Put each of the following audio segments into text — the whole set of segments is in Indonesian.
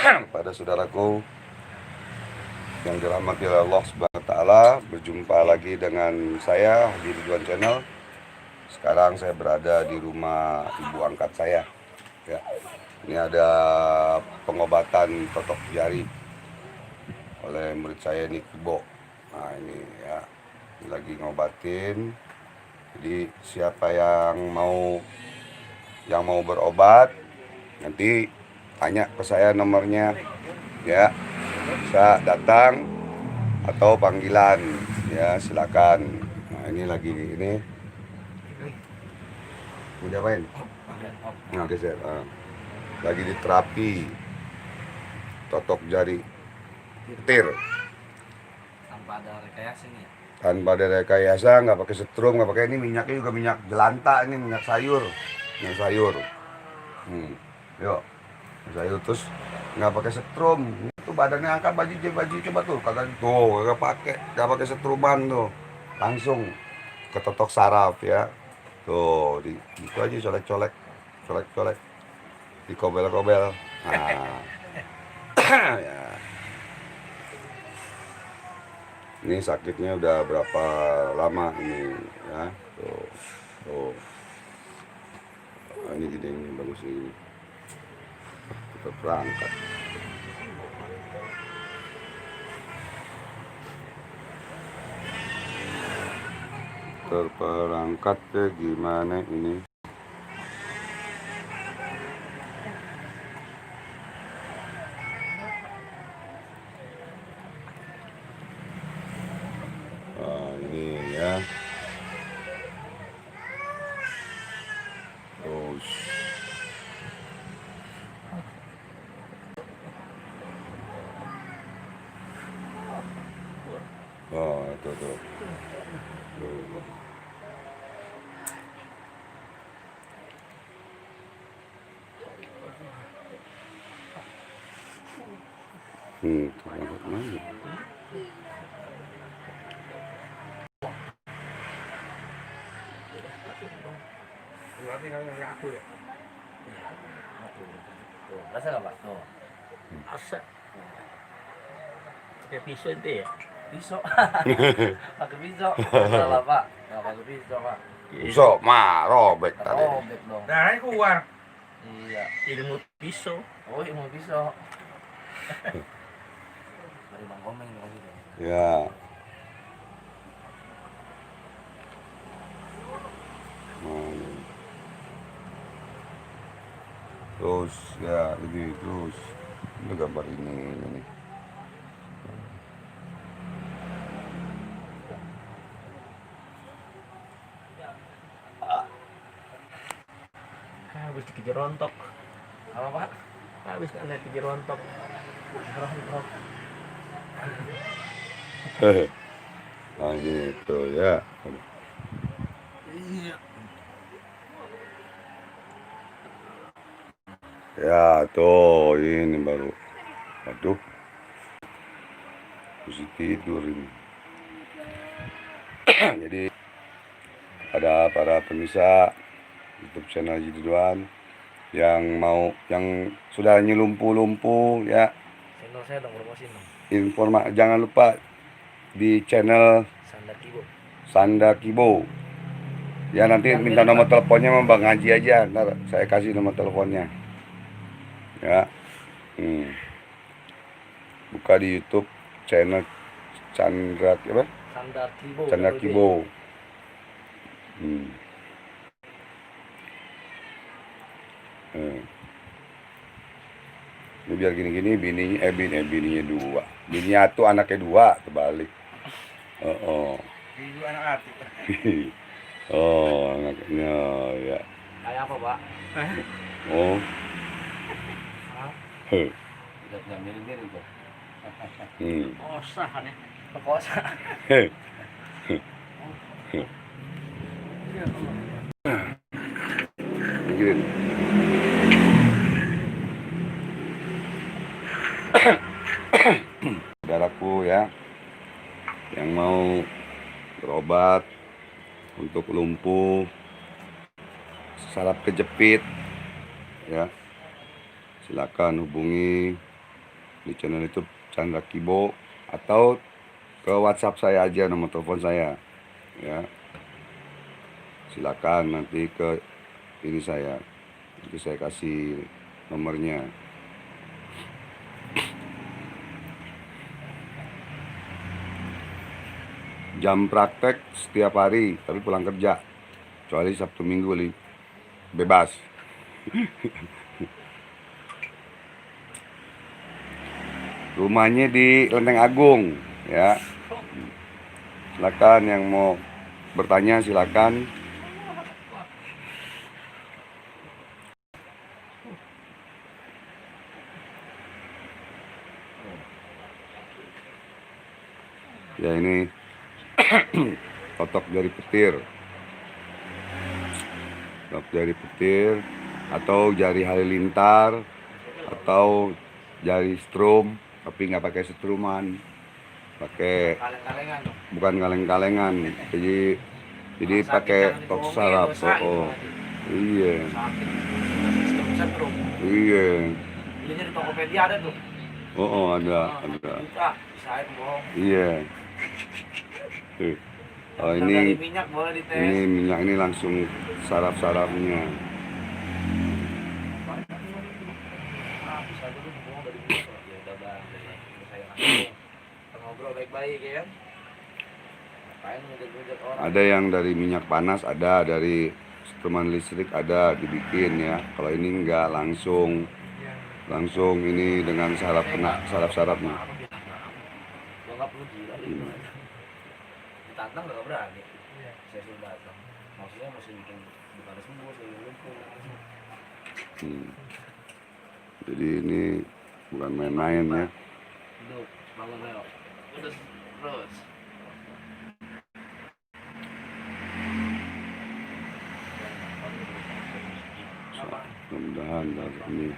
Pada saudaraku yang dirahmati oleh Allah Subhanahu wa taala, berjumpa lagi dengan saya di Ridwan Channel. Sekarang saya berada di rumah ibu angkat saya. Ya. Ini ada pengobatan totok jari oleh murid saya ini Kibo. Nah ini ya, ini lagi ngobatin. Jadi siapa yang mau berobat, nanti tanya ke saya nomornya, ya bisa datang atau panggilan, ya silakan. Nah ini lagi ini mau diapain? Nah geser, lagi di terapi totok jari petir tanpa ada rekayasa ini ya? tanpa ada rekayasa, nggak pakai setrum, nggak pakai, ini minyaknya juga minyak jelanta, ini minyak sayur. Yuk sayur, terus nggak pakai setrum, itu badannya angkat, baju coba tuh, kagak tuh, nggak pakai setruman tuh, langsung ketotok saraf ya, tuh itu aja, colek dikobel-kobel. Nah ya. Ini sakitnya udah berapa lama ini ya, tuh. Nah, ini gini, ini bagus ini, kita berangkat. Terperangkat ke gimana ini? Ini ya, terus itu tuh. Terangkat mana? Rasa nggak Pak? Oh. Asa. Kayak pisau itu ya? Pisau. Pakai pisau. Salah Pak. Nggak pakai pisau Pak. Pisau mah robek tadi. Robek dong. Nah, ini keluar. Iya. Ilmu pisau. Oh, ilmu pisau. Dari Bang Komeng dong. Ya. Terus ya ini terus ini gambar ini. Habis dikejar rontok. Apa Pak? Habis kan dikejar rontok. Rontok. Nah gitu ya. Iya. Ya tuh ini baru. Aduh, mesti tidur ini. Jadi ada para pemirsa YouTube channel Ridwan yang sudah lumpuh ya, Channel saya dong, promosiin dong. jangan lupa di channel Sanda Kibo. Ya nanti minta nomor teleponnya sama Bang Haji aja, ntar saya kasih nomor teleponnya. Ya, buka di YouTube channel Chandra Kibo. Ini biar gini-gini, bininya dua, bininya tuh anaknya dua, terbalik. Itu anak hati. Anaknya ya. Kayak apa Pak? Oh. Udah mirip-mirip tuh. Osah kan ya? Pekosa. Begini. Saudaraku ya, yang mau berobat untuk lumpuh, saraf kejepit ya, silakan hubungi di channel YouTube Chandra Kibo, atau ke WhatsApp saya aja, nomor telepon saya ya. Silakan nanti ke ini saya, nanti saya kasih nomornya. Jam praktek setiap hari, tapi pulang kerja kecuali Sabtu Minggu bebas. Rumahnya di Lenteng Agung ya. Silakan yang mau bertanya, silakan. Ya, ini totok jari petir. Totok jari petir atau jari halilintar atau jari strum, tapi nggak pakai setruman, pakai Kaleng-kalengan. bukan kaleng-kalengan. Jadi pakai tok sarap. Oh, iya. Sistem setrum. Iya. Belinya di Tokopedia ada tuh. Oh, ada. Juta, saya bohong. Iya. Oh, Yang ini dari minyak boleh dites. ini minyak ini langsung saraf-sarafnya. Bisa dulu bohong dari minyak. Ya udah bang, saya langsung ngobrol baik-baik ya kan. Ngapain ngejek-ngejek orang? Ada yang dari minyak panas, ada dari setruman listrik, ada dibikin ya. Kalau ini enggak, langsung ini dengan saraf-sarafnya. Gua nggak perlu gila gitu. Ditantang nggak berani. Saya suruh datang. Maksudnya masih bikin bukan sembuh, saya lumpuh. Jadi ini bukan main-main ya. Duduk, bangun Leo. Terus. Mudah-mudahan dari ini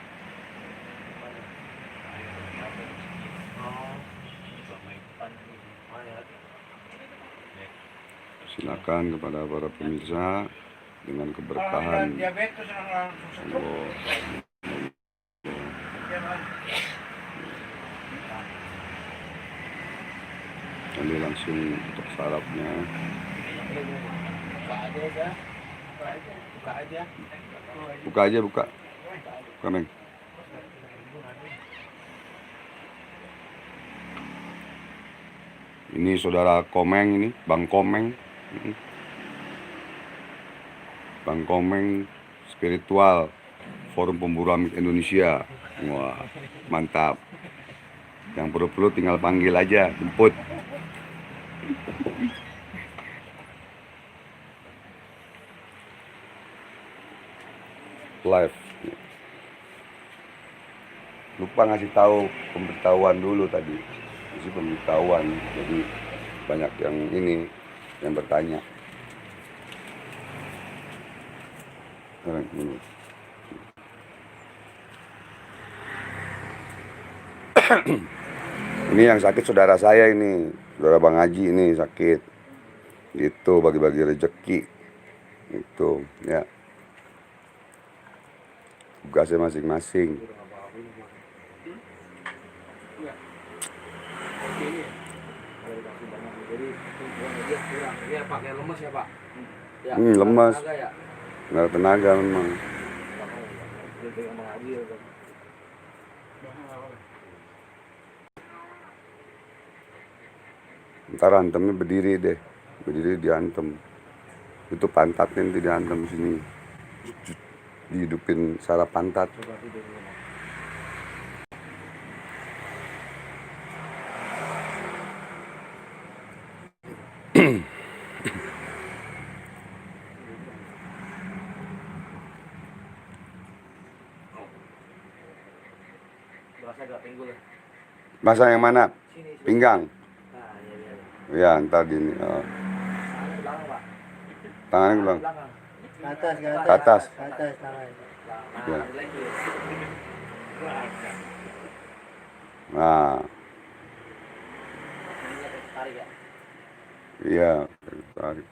silakan kepada para pemirsa dengan keberkahan Allah. Ini langsung untuk sarafnya. Buka aja. Buka, Meng. Ini saudara Komeng, ini Bang Komeng. Bang Komeng spiritual Forum Pemburu Amik Indonesia. Wah, mantap. Yang perlu tinggal panggil aja, jemput. Live. Lupa ngasih tahu pemberitahuan dulu tadi. Isi pemberitahuan. Jadi banyak yang ini yang bertanya. Ini yang sakit saudara saya ini, saudara Bang Haji ini sakit. Gitu, bagi-bagi rezeki. Itu ya. Tugasnya masing-masing. Iya, pakai lemes ya, Pak? Ya, Lemes. tenaga ya? Nggak ada tenaga memang. Ntar antemnya berdiri deh. Berdiri diantem. Itu pantatnya nanti diantem sini. Dihidupin saraf pantat. Berasa agak pinggul ya? Masa yang mana? Sini. Pinggang. Nah, iya. Ya, ntar gini. Tangan ke belakang, Pak. Tangannya bilang. Belakang. Ke atas, Ke atas. tangan. Nah, Ya. lagi. Nah, Tarik ya. iya. Tarik.